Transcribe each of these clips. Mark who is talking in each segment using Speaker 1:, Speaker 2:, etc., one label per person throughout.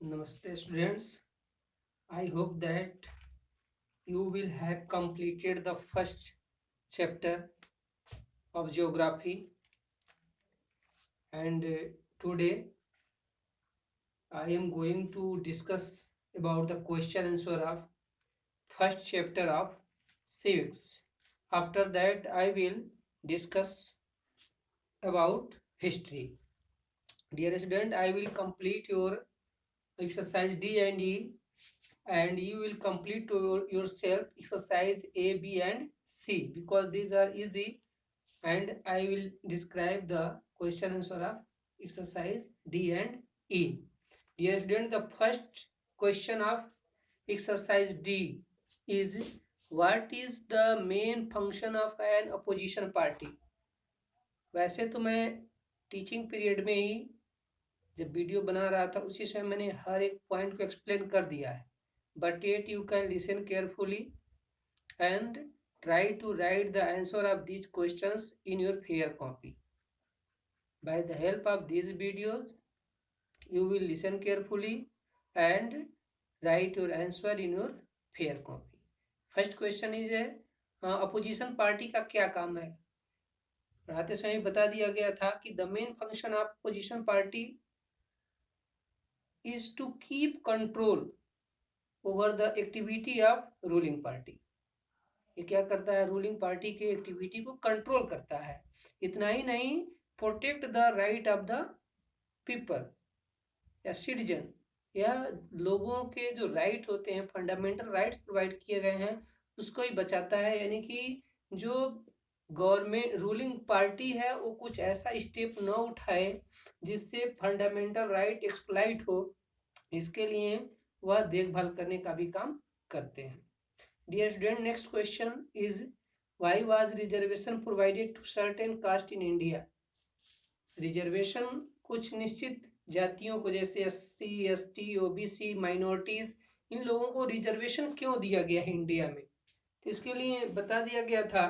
Speaker 1: Namaste students. I hope that you will have completed the first chapter of geography, and today I am going to discuss about the question answer of first chapter of civics. After that I will discuss about history. Dear student, I will complete your exercise D and E, and you will complete to yourself exercise A, B and C because these are easy, and I will describe the question answer of exercise D and E. Dear student, the first question of exercise D is, what is the main function of an opposition party? वैसे तो मैं teaching period में ही जब video बना रहा था उसी समय मैंने हर एक पॉइंट को एक्सप्लेन कर दिया है, but yet you can listen carefully and try to write the answer of these questions in your fair copy. By the help of these videos, you will listen carefully and write your answer in your fair copy. First question is opposition party का क्या काम है? पढ़ाते समय बता दिया गया था कि the main function of opposition party is to keep control over the activity of ruling party. ये क्या करता है? रूलिंग पार्टी के एक्टिविटी को कंट्रोल करता है. इतना ही नहीं, protect the right of the people या सिटीजन, या लोगों के जो राइट होते हैं, फंडामेंटल राइट्स प्रोवाइड किए गए हैं, उसको ही बचाता है. यानी कि जो गवर्नमेंट रूलिंग पार्टी है वो कुछ ऐसा स्टेप न उठाए जिससे फंडामेंटल राइट एक्सप्लॉइट हो, इसके लिए वह देखभाल करने का भी काम करते हैं. Dear student, next question is, why was reservation provided to certain caste in India? Reservation कुछ निश्चित जातियों को, जैसे SC, ST, OBC, माइनॉरिटीज, इन लोगों को रिजर्वेशन क्यों दिया गया है इंडिया में? तो इसके लिए बता दिया गया था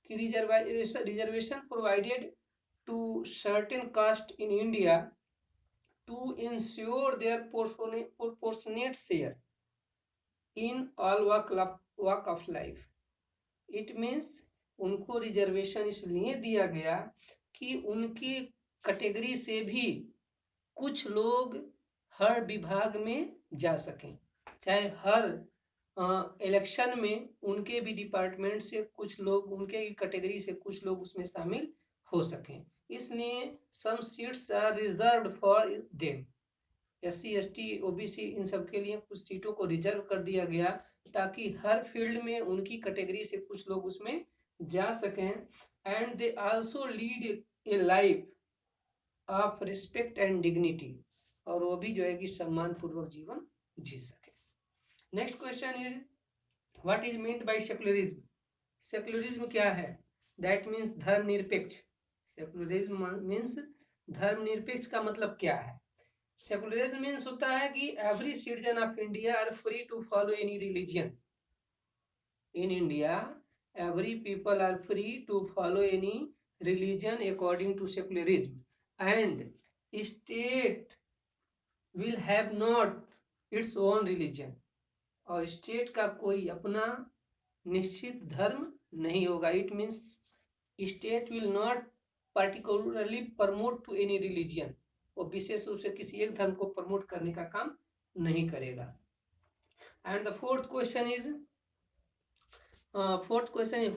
Speaker 1: कि reservation provided to certain caste in India to ensure their proportionate share in all walk of life. It means उनको रिजर्वेशन इसलिए दिया गया कि उनकी कैटेगरी से भी कुछ लोग हर विभाग में जा सकें, चाहे हर इलेक्शन में उनके भी डिपार्टमेंट से कुछ लोग, उनके कैटेगरी से कुछ लोग उसमें शामिल हो सकें. इसलिए some seats are reserved for them. SC, ST, OBC इन सब के लिए कुछ सीटों को रिजर्व कर दिया गया ताकि हर फील्ड में उनकी कैटेगरी से कुछ लोग उसमें जा सकें. And they also lead A life of respect and dignity, और वो भी जो है कि सम्मान पूर्वक जीवन जी सके. Next question is, what is meant by secularism? Secularism क्या है? दैट मीन्स धर्मनिरपेक्ष. सेक्युलरिज्म मीन्स धर्मनिरपेक्ष. का मतलब क्या है? सेक्युलरिज्म मीन्स होता है कि every citizen of India are free to follow any religion. In India every people are free to follow any religion according to secularism, and state will have not its own religion. और state का कोई अपना निश्चित धर्म नहीं होगा. It means state will not particularly promote to any religion. वो विशेष रूप से किसी एक धर्म को प्रमोट करने का काम नहीं करेगा. And the fourth question is,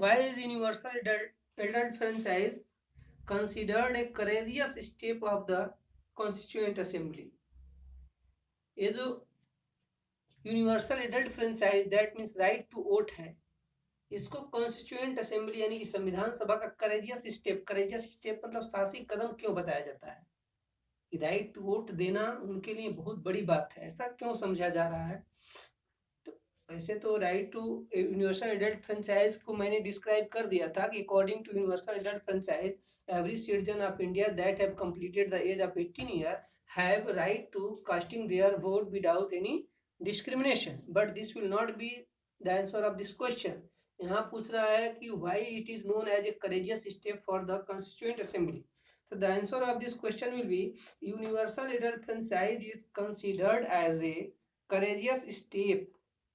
Speaker 1: why is universal adult franchise considered a courageous step of the constituent assembly? ये जो universal adult franchise, that means right to vote है, इसको कॉन्स्टिट्यूएंट असेंबली यानी कि संविधान सभा का करेजियस स्टेप, करेजियस स्टेप मतलब साहसिक कदम क्यों बताया जाता है? राइट टू वोट देना उनके लिए बहुत बड़ी बात है, ऐसा क्यों समझा जा रहा है? तो वैसे तो right to universal adult franchise को मैंने डिस्क्राइब कर दिया था कि according to universal adult franchise every citizen of India that have completed the age of 18 years have right to casting their vote without any discrimination. But this will not be the answer of this question. यहाँ पूछ रहा है कि why it is known as a courageous step for the constituent assembly. So the answer of this question will be universal adult franchise is considered as a courageous step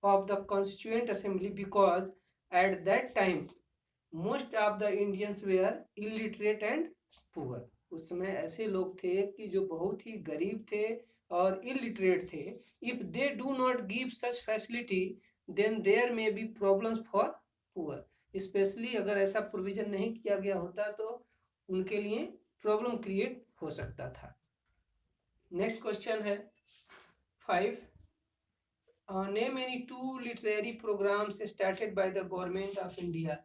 Speaker 1: of the Constituent Assembly because at that time most of the Indians were illiterate and poor. उस समय ऐसे लोग थे कि जो बहुत ही गरीब थे और illiterate थे. If they do not give such facility, then there may be problems for poor. Especially अगर ऐसा प्रोविजन नहीं किया गया होता तो उनके लिए प्रॉब्लम क्रिएट हो सकता था. नेक्स्ट क्वेश्चन है 5. Name any 2 literary programmes started by the government of India.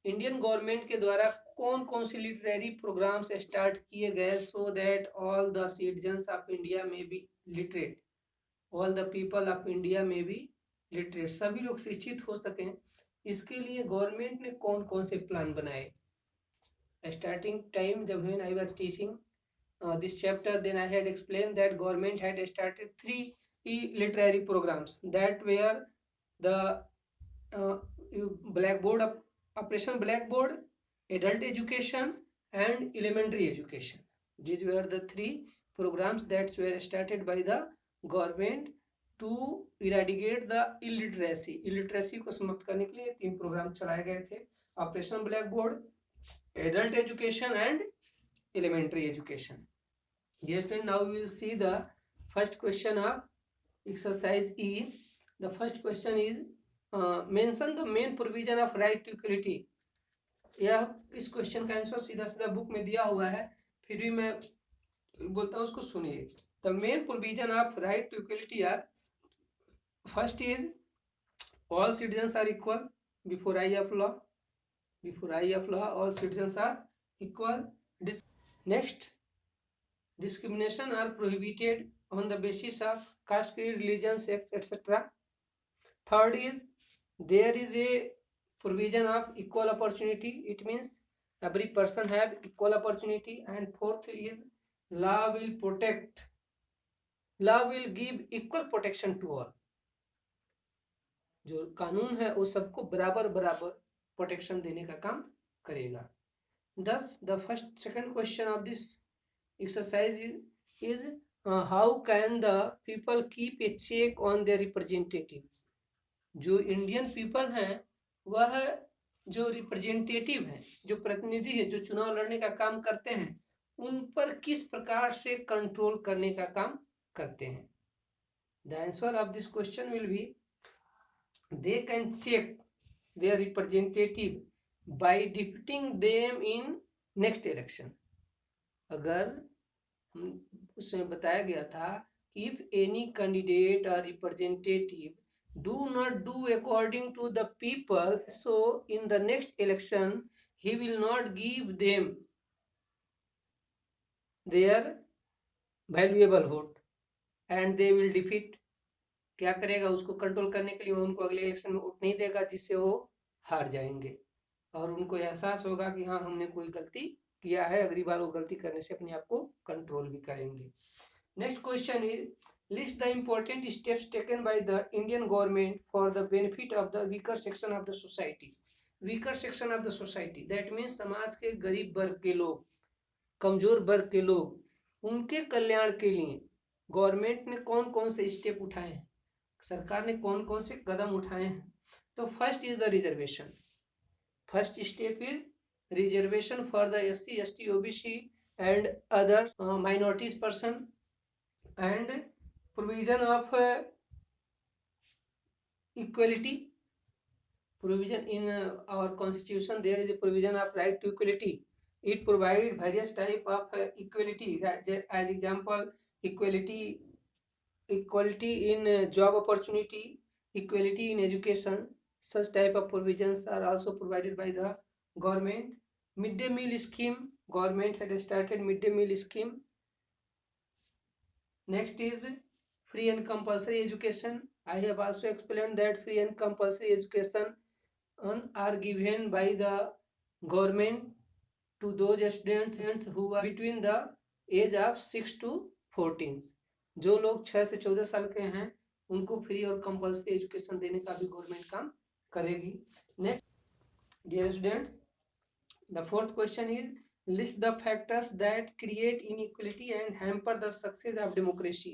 Speaker 1: Indian government के द्वारा कौन कौन से लिटरेरी प्रोग्राम्स स्टार्ट किए गए so that all the citizens of India may be literate. All the people of India may be literate. सभी लोग शिक्षित हो सकें, इसके लिए गवर्नमेंट ने कौन कौन से प्लान बनाए. स्टार्टिंग टाइम जब when I was teaching this chapter, then I had explained that government had started 3 literary programs that were the blackboard of Operation Blackboard, adult education and elementary education. These were the 3 programs that were started by the government to eradicate the illiteracy. Illiteracy को समाप्त करने के लिए 3 programme चलाए गए थे. Operation Blackboard, adult education and elementary education. Yes friend, now we will see the first question of exercise E. The first question is mention the main provision of right to equality. यह इस question का answer सीधा सीधा book में दिया हुआ है, फिर भी मैं बोलता हूँ उसको सुनिए. The main provision of right to equality are, first is all citizens are equal before eye of law. Before eye of law all citizens are equal. Next, discrimination are prohibited on the basis of caste, creed, religion, sex, etc. Third is there is a provision of equal opportunity. It means every person have equal opportunity. And fourth is law will give equal protection to all. जो कानून है वो सबको बराबर बराबर protection देने का काम करेगा. Thus the second question of this exercise is how can the people keep a check on their representative. जो इंडियन पीपल हैं वह जो रिप्रेजेंटेटिव हैं, जो प्रतिनिधि है, जो चुनाव लड़ने का काम करते हैं, उन पर किस प्रकार से कंट्रोल करने का काम करते हैं. The answer of this question will be they can check their representative by defeating them in next election. अगर उसमें बताया गया था if any candidate or representative do not do according to the people, so in the next election he will not give them their valuable vote and they will defeat. क्या करेगा, उसको control करने के लिए वो उनको अगले इलेक्शन में वोट नहीं देगा, जिससे वो हार जाएंगे और उनको एहसास होगा कि हाँ हमने कोई गलती किया है, अगली बार वो गलती करने से अपने आप को कंट्रोल भी करेंगे. Next question is list the important steps taken by the Indian government for the benefit of the weaker section of the society. Weaker section of the society, that means समाज के गरीब वर्ग के लोग, कमजोर वर्ग के लोग, उनके कल्याण के लिए गवर्नमेंट ने कौन कौन से स्टेप उठाए हैं, सरकार ने कौन कौन से कदम उठाए हैं. तो first is the reservation. First step is reservation for the SC, ST, OBC and other minorities person, and provision of equality. Provision in our constitution there is a provision of right to equality. It provides various type of equality, as example equality in job opportunity, equality in education. Such type of provisions are also provided by the government. Midday meal scheme, government had started midday meal scheme. Next is free and compulsory education. I have also explained that free and compulsory education are given by the government to those students who are between the age of 6 to 14. जो लोग 6 से 14 साल के हैं उनको free और compulsory education देने का भी गवर्नमेंट काम करेगी. Next dear students, the fourth question is List the factors that create inequality and hamper the success of democracy.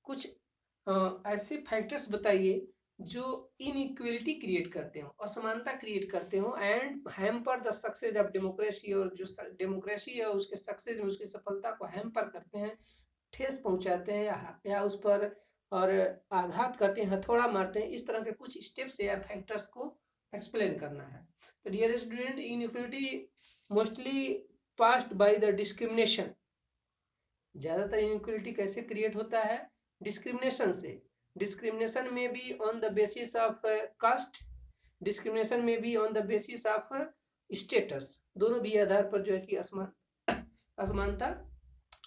Speaker 1: कुछ ऐसे फैक्टर्स बताइए जो इनइक्वलिटी क्रिएट करते हो, असमानता क्रिएट करते हो, and hamper the success of democracy, और जो डेमोक्रेसी है उसके सक्सेस में, उसकी सफलता को हैम्पर करते हैं, ठेस पहुंचाते हैं या उस पर और आघात करते हैं, हथौड़ा मारते हैं। इस तरह के कुछ स्टेप्स या फैक्टर्स को एक्सप्लेन करना है। तो dear student, inequality mostly passed by the discrimination. ज्यादातर इनइक्वलिटी कैसे क्रिएट होता है? डिस्क्रिमिनेशन से। डिस्क्रिमिनेशन में भी on the basis of caste, discrimination में भी on the basis of status, दोनों भी आधार पर जो है कि असमानता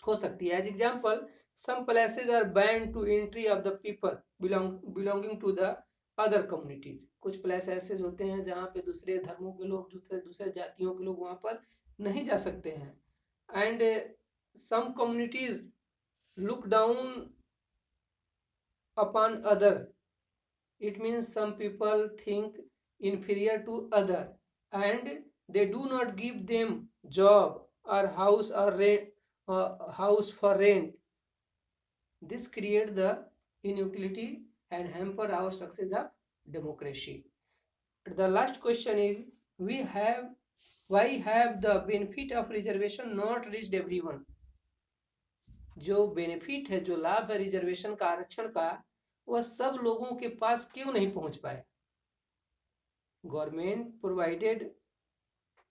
Speaker 1: हो सकती है। As example, some places are banned to entry of the people belonging to the other communities। कुछ प्लेस ऐसे होते हैं जहाँ पे दूसरे धर्मों के लोग, दूसरे जातियों के लोग वहाँ पर नहीं जा सकते हैं। And some communities look down upon other, it means some people think inferior to other, and they do not give them job or house or rent, house for rent. This create the inequality and hamper our success of democracy. The last question is, why have the benefit of reservation not reached everyone? जो benefit है, जो लाभ है reservation का, आरक्षण का, वह सब लोगों के पास क्यों नहीं पहुंच पाया? Government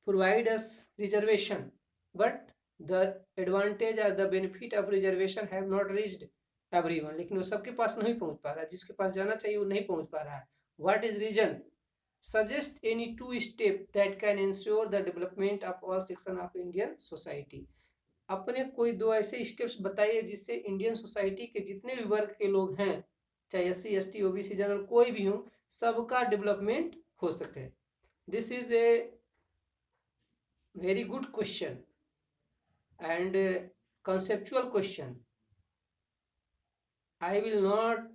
Speaker 1: provide us reservation, but the advantage or the benefit of reservation have not reached everyone। लेकिन वो सबके पास नहीं पहुंच पा रहा, जिसके पास जाना चाहिए वो नहीं पहुंच पा रहा है। What is reason? Suggest any 2 steps that can ensure the development of all section of Indian society। अपने कोई 2 ऐसे स्टेप्स बताइए जिससे इंडियन सोसाइटी के जितने भी वर्ग के लोग हैं, चाहे SC ST OBC जनरल कोई भी हो, सबका डेवलपमेंट हो सके। This is a very good question and conceptual question. I will not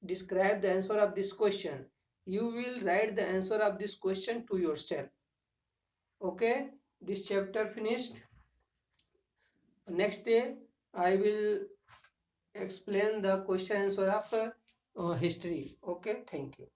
Speaker 1: describe the answer of this question. You will write the answer of this question to yourself. Okay, this chapter finished. Next day I will explain the question answer of history. Okay, thank you.